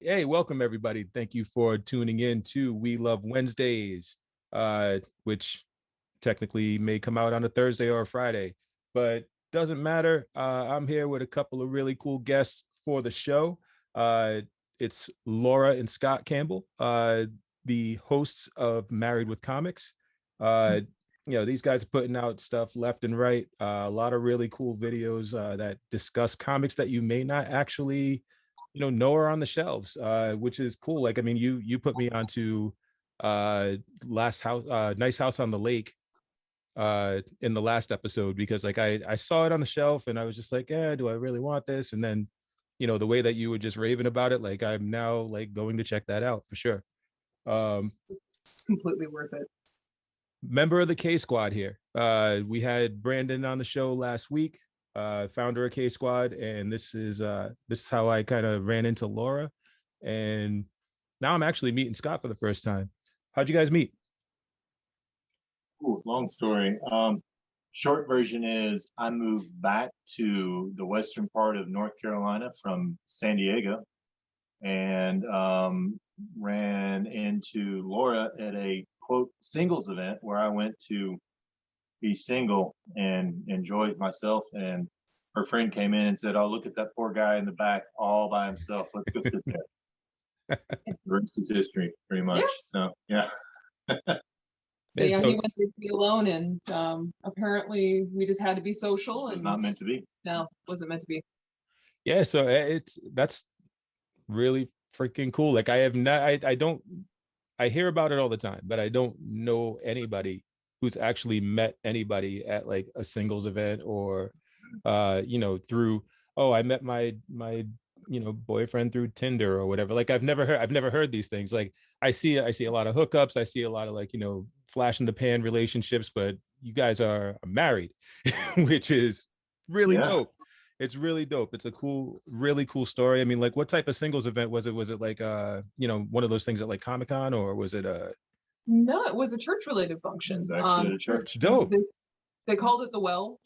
Hey, welcome everybody. Thank you for tuning in to We Love Wednesdays, which technically may come out on a Thursday or a Friday, but doesn't matter. I'm here with a couple of really cool guests for the show. Uh, it's Laura and Scott Campbell, the hosts of Married with Comics. Uh, these guys are putting out stuff left and right. A lot of really cool videos that discuss comics that you may not actually know are on the shelves, which is cool. Like, I mean, you put me onto last house Nice House on the Lake in the last episode, because like I saw it on the shelf and I was just like, yeah, do I really want this? And then the way that you were just raving about it, like I'm now like going to check that out for sure. um It's completely worth it. Member of the K Squad here. We had Brandon on the show last week, founder of K Squad, and this is how I kind of ran into Laura, and now I'm actually meeting Scott for the first time. How'd you guys meet? Ooh, long story. Short version is I moved back to the western part of North Carolina from San Diego and ran into Laura at a quote singles event where I went to be single and enjoyed myself. And her friend came in and said, "Oh, look at that poor guy in the back all by himself. Let's go sit there." The rest is history, pretty much. Yeah. So, yeah. So yeah, he went there to be alone, and apparently we just had to be social. It's And not meant to be. No, wasn't meant to be. Yeah, so that's really freaking cool. Like I have not, I don't, I hear about it all the time, but I don't know anybody who's actually met anybody at like a singles event, or through, oh, I met my boyfriend through Tinder or whatever. Like I've never heard these things. Like I see a lot of hookups, I see a lot of like flash in the pan relationships, but you guys are married, which is really dope. It's really dope. It's a really cool story. I mean, like, what type of singles event was it? Was it like one of those things at like Comic-Con, or was it No, it was a church-related function. It's actually a church. Dope. They called it the Well.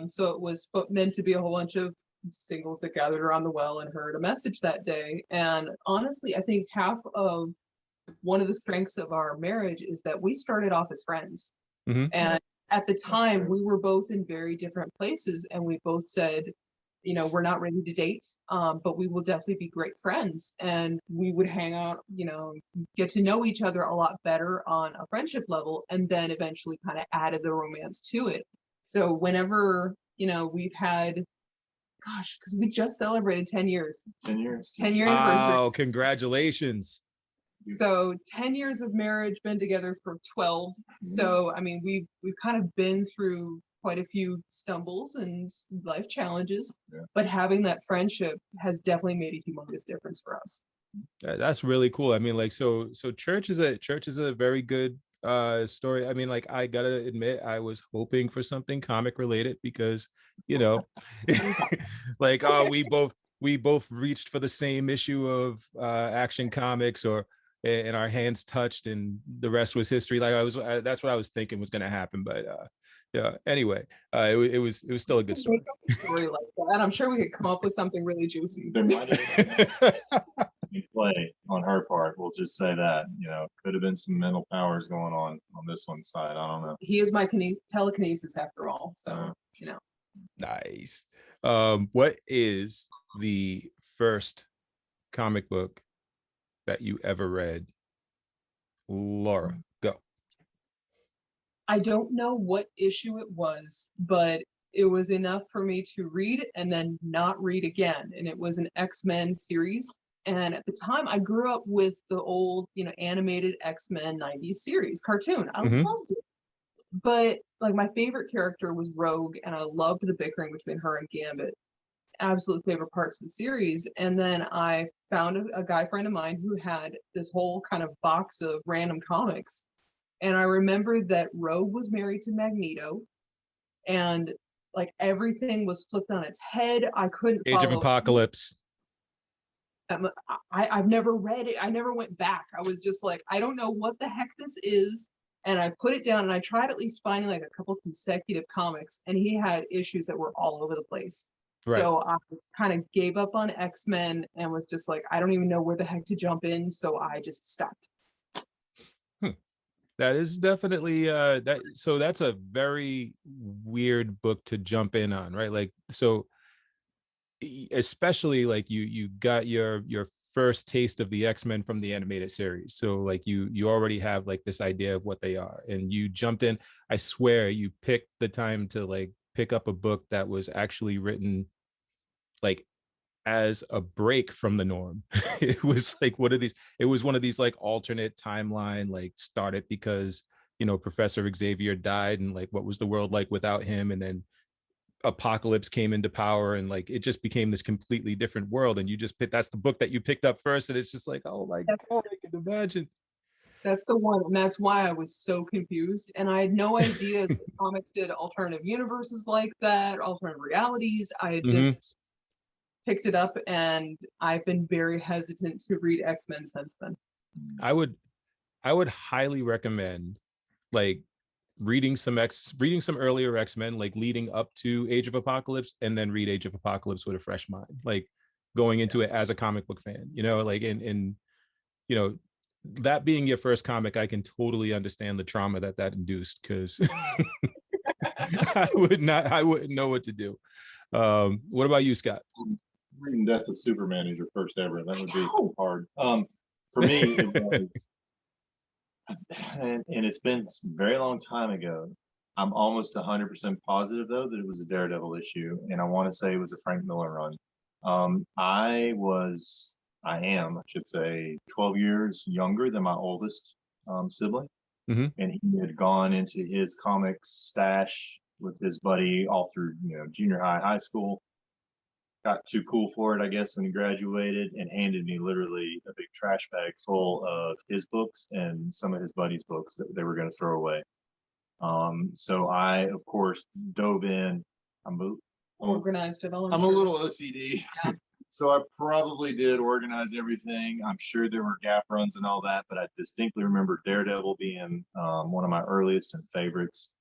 So it was meant to be a whole bunch of singles that gathered around the well and heard a message that day. And honestly, I think half of one of the strengths of our marriage is that we started off as friends. Mm-hmm. And at the time, we were both in very different places, and we both said, we're not ready to date, but we will definitely be great friends. And we would hang out, get to know each other a lot better on a friendship level, and then eventually kind of added the romance to it. So whenever, we've had, gosh, because we just celebrated 10 years. 10 years. 10-year anniversary. Oh, congratulations. So 10 years of marriage, been together for 12. Mm-hmm. So, I mean, we've kind of been through quite a few stumbles and life challenges, but having that friendship has definitely made a humongous difference for us. That's really cool. I mean, like, so church is a very good story. I mean, like, I gotta admit, I was hoping for something comic related, because like, we both reached for the same issue of Action Comics, and our hands touched and the rest was history. Like that's what I was thinking was going to happen. But yeah, anyway, it was still a good story. Story like that. I'm sure we could come up with something really juicy. There might have been play on her part. We'll just say that, could have been some mental powers going on this one side. I don't know. He is my telekinesis after all. So, Nice. What is the first comic book that you ever read? Laura, go. I don't know what issue it was, but it was enough for me to read and then not read again. And it was an X-Men series. And at the time, I grew up with the old, animated X-Men 90s series cartoon. I loved it. But like, my favorite character was Rogue, and I loved the bickering between her and Gambit. Absolute favorite parts of the series. And then I found a guy friend of mine who had this whole kind of box of random comics. And I remembered that Rogue was married to Magneto, and like everything was flipped on its head. I couldn't Age of Apocalypse. I've never read it. I never went back. I was just like, I don't know what the heck this is. And I put it down, and I tried at least finding like a couple consecutive comics, and he had issues that were all over the place. Right. So I kind of gave up on X-Men and was just like, I don't even know where the heck to jump in. So I just stopped. Hmm. That is definitely that so that's a very weird book to jump in on, right? Like so especially like you got your first taste of the X-Men from the animated series. So like you already have like this idea of what they are and you jumped in. I swear you picked the time to like pick up a book that was actually written like as a break from the norm. It was like one of these, it was one of these like alternate timeline, like started because, you know, Professor Xavier died and like what was the world like without him? And then Apocalypse came into power and like it just became this completely different world. And you just picked, that's the book that you picked up first. And it's just like, oh my God, I can imagine. That's the one, and that's why I was so confused. And I had no idea that comics did alternative universes like that, alternative realities. I had Mm-hmm. just picked it up, and I've been very hesitant to read X-Men since then. I would, I would highly recommend like reading some earlier X-Men, like leading up to Age of Apocalypse, and then read Age of Apocalypse with a fresh mind, like going into it as a comic book fan, you know, like in you know, that being your first comic, I can totally understand the trauma that that induced because I wouldn't know what to do. What about you, Scott? Reading Death of Superman is your first ever. That would be hard. For me, it was, and it's been a very long time ago. I'm almost 100% positive though that it was a Daredevil issue, and I want to say it was a Frank Miller run. I am, I should say, 12 years younger than my oldest sibling, Mm-hmm. and he had gone into his comics stash with his buddy all through, junior high, high school. Got too cool for it, I guess, when he graduated, and handed me literally a big trash bag full of his books and some of his buddies' books that they were going to throw away. So I, of course, dove in. I'm a, Organized it all. I'm a little OCD. Yeah. So I probably did organize everything. I'm sure there were gap runs and all that, but I distinctly remember Daredevil being one of my earliest and favorites.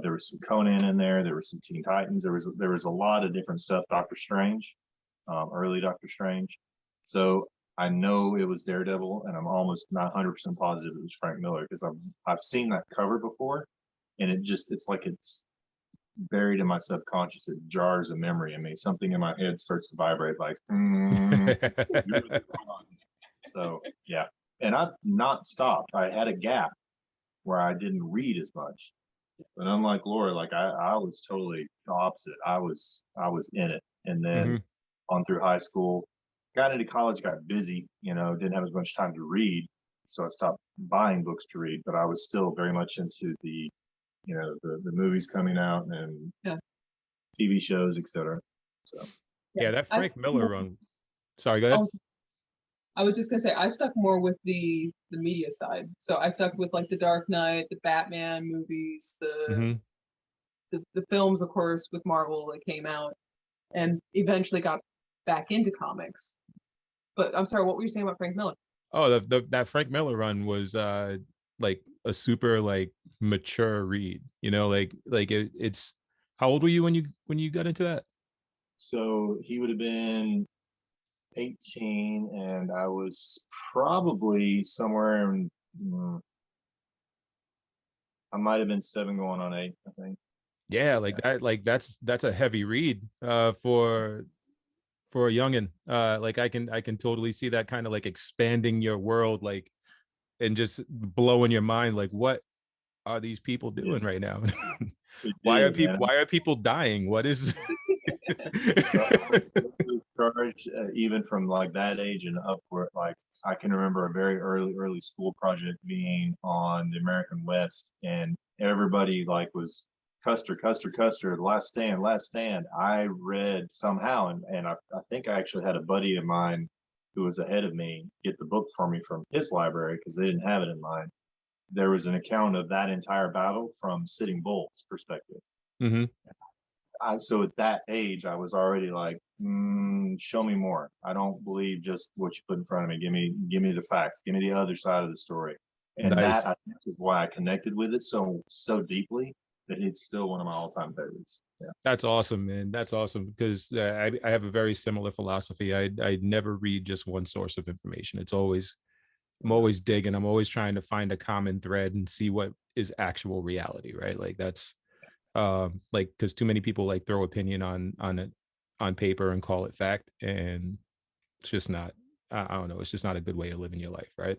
There was some Conan in there. There was some Teen Titans. There was a lot of different stuff. Doctor Strange, early Doctor Strange. So I know it was Daredevil, and I'm almost not 100% positive it was Frank Miller because I've seen that cover before, and it's like it's buried in my subconscious. It jars a memory in me. Something in my head starts to vibrate like, so yeah. And I've not stopped. I had a gap where I didn't read as much. But unlike Laura, like I was totally the opposite. I was in it. And then Mm-hmm. on through high school, got into college, got busy, didn't have as much time to read. So I stopped buying books to read, but I was still very much into the movies coming out and Yeah. TV shows, etc. So Yeah, that Frank Miller run. Sorry, go ahead. I was just gonna say I stuck more with the media side. So I stuck with like the Dark Knight, the Batman movies, Mm-hmm. the films, of course, with Marvel that came out, and eventually got back into comics. But I'm sorry, what were you saying about Frank Miller? Oh, that Frank Miller run was like a super like mature read, you know, like it's how old were you when you got into that? so he would have been 18, and I was probably somewhere in, I might have been 7 going on 8, I think. Yeah, like that, like that's a heavy read for a youngin. Like I can totally see that kind of like expanding your world, like and just blowing your mind, like what are these people doing right now? Why are people dying? What is So charged, even from like that age and upward. Like I can remember a very early school project being on the American West, and everybody like was Custer, Custer, Custer, Last Stand, Last Stand. I read somehow, and I think I actually had a buddy of mine who was ahead of me get the book for me from his library because they didn't have it in mine. There was an account of that entire battle from Sitting Bull's perspective. Mm-hmm. So at that age, I was already like, show me more. I don't believe just what you put in front of me. Give me the facts. Give me the other side of the story. And Nice. that I think is why I connected with it so deeply. that it's still one of my all-time favorites. Yeah. That's awesome, man. That's awesome because I have a very similar philosophy. I never read just one source of information. I'm always digging. I'm always trying to find a common thread and see what is actual reality, right? Like that's like because too many people like throw opinion on it on paper and call it fact, and it's just not. I don't know. It's just not a good way of living your life, right?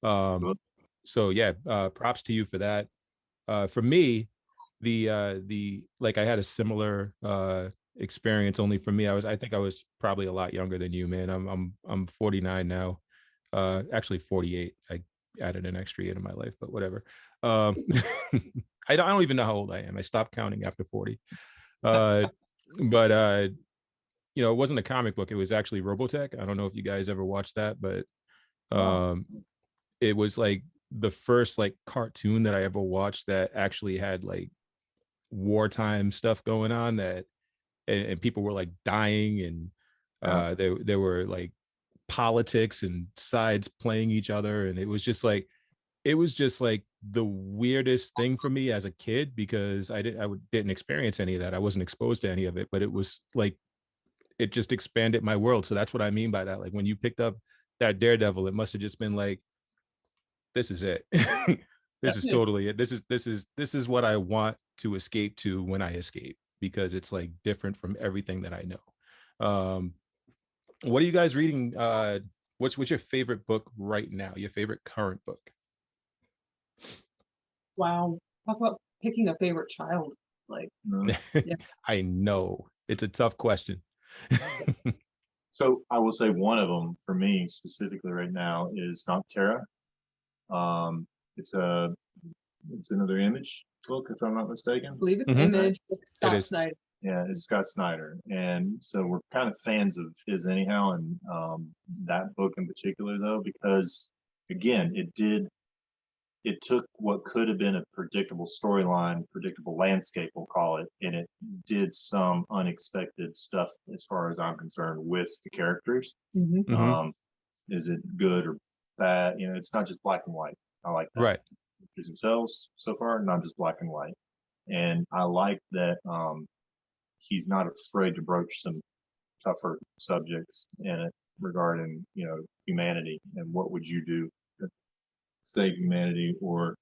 Um, so yeah, props to you for that. For me, the like I had a similar experience. Only for me, I think I was probably a lot younger than you, man. I'm 49 now. Actually 48. I added an extra year to my life, but whatever. I don't even know how old I am. I stopped counting after 40. Uh, but it wasn't a comic book. It was actually Robotech. I don't know if you guys ever watched that, but um, it was like the first like cartoon that I ever watched that actually had like wartime stuff going on that and people were like dying and there were like politics and sides playing each other, and it was just like the weirdest thing for me as a kid because didn't experience any of that. I wasn't exposed to any of it, but it was like it just expanded my world. So that's what I mean by that. Like when you picked up that Daredevil, it must have just been like, this is it. This is totally it. This is what I want to escape to when I escape because it's like different from everything that I know. What are you guys reading? What's your favorite book right now? Your favorite current book? Wow. Talk about picking a favorite child. Like, yeah. I know it's a tough question. So I will say one of them for me specifically right now is Noctera. Um, it's another Image book, if I'm not mistaken. I believe it's Mhm. Image with It Scott is. Snyder. Yeah, it's Scott Snyder, and so we're kind of fans of his anyhow, and that book in particular though, because again, it took what could have been a predictable storyline, predictable landscape, we'll call it, and it did some unexpected stuff as far as I'm concerned with the characters. Mm-hmm. Um, is it good or bad? It's not just black and white. I like that. Right. Characters themselves so far, not just black and white. And I like that he's not afraid to broach some tougher subjects in it regarding, humanity and what would you do to save humanity, or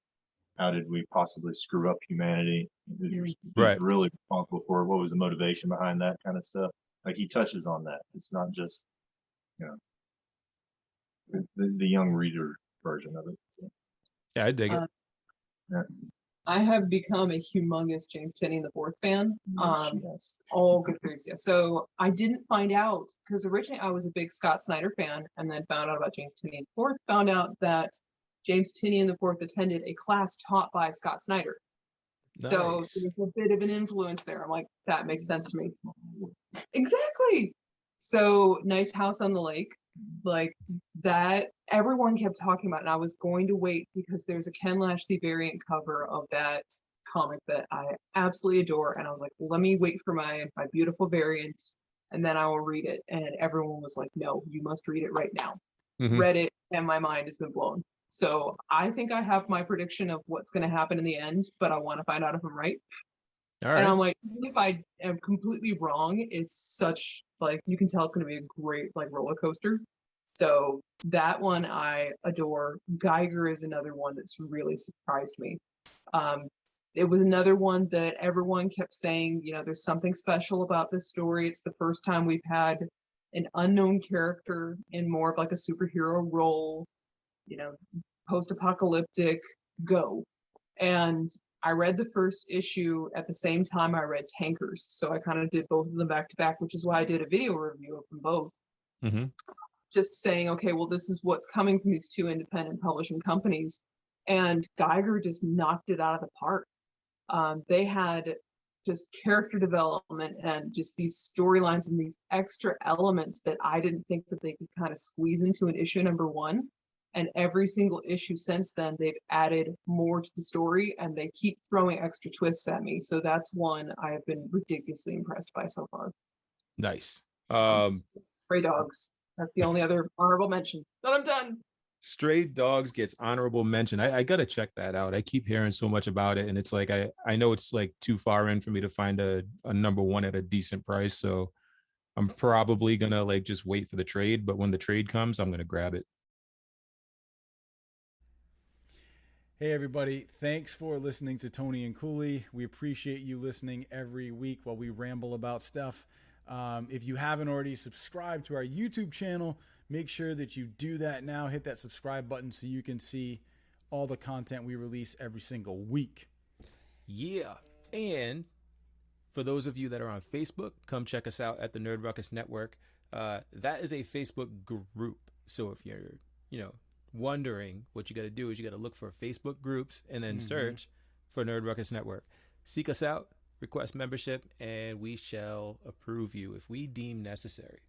how did we possibly screw up humanity? Who's Right. really responsible for it? What was the motivation behind that kind of stuff? Like he touches on that. It's not just, the young reader version of it. So, Yeah, I dig it. yeah. I have become a humongous James Tynion the Fourth fan. Yes. All good foods, yeah. So I didn't find out because originally I was a big Scott Snyder fan, and then found out about James Tynion the Fourth. Found out that James Tynion the Fourth attended a class taught by Scott Snyder. So Nice. there's a bit of an influence there. I'm like, that makes sense to me. Exactly. So Nice House on the Lake, like that everyone kept talking about, and I was going to wait because there's a Ken Lashley variant cover of that comic that I absolutely adore, and I was like, let me wait for my beautiful variant and then I will read it. And everyone was like, no, you must read it right now. Mhm. Read it and my mind has been blown. So I think I have my prediction of what's going to happen in the end, but I want to find out if I'm right. All And right. I'm like, if I am completely wrong, it's such like you can tell it's going to be a great like roller coaster. So that one I adore. Geiger is another one that's really surprised me. It was another one that everyone kept saying, there's something special about this story. It's the first time we've had an unknown character in more of like a superhero role, post-apocalyptic go. And I read the first issue at the same time I read Tankers. So I kind of did both of them back to back, which is why I did a video review of them both. Mm-hmm. Just saying, okay, well, this is what's coming from these two independent publishing companies. And Geiger just knocked it out of the park. They had just character development and just these storylines and these extra elements that I didn't think that they could kind of squeeze into an issue number one. And every single issue since then, they've added more to the story and they keep throwing extra twists at me. So that's one I have been ridiculously impressed by so far. Nice. Stray Dogs. That's the only other honorable mention. But I'm done. Stray Dogs gets honorable mention. I gotta check that out. I keep hearing so much about it, and it's like I know it's like too far in for me to find a number one at a decent price. So I'm probably gonna like just wait for the trade. But when the trade comes, I'm gonna grab it. Hey, everybody. Thanks for listening to Tony and Cooley. We appreciate you listening every week while we ramble about stuff. If you haven't already subscribed to our YouTube channel, make sure that you do that now. Hit that subscribe button so you can see all the content we release every single week. Yeah. And for those of you that are on Facebook, come check us out at the Nerd Ruckus Network. That is a Facebook group. So if you're, wondering, what you got to do is you got to look for Facebook groups and then search for Nerd Ruckus Network. Seek us out, request membership, and we shall approve you if we deem necessary.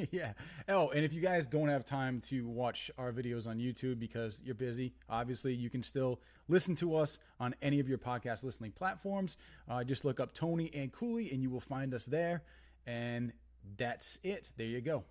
Yeah. Oh, and if you guys don't have time to watch our videos on YouTube because you're busy, obviously you can still listen to us on any of your podcast listening platforms. Just look up Tony and Cooley and you will find us there. And that's it. There you go.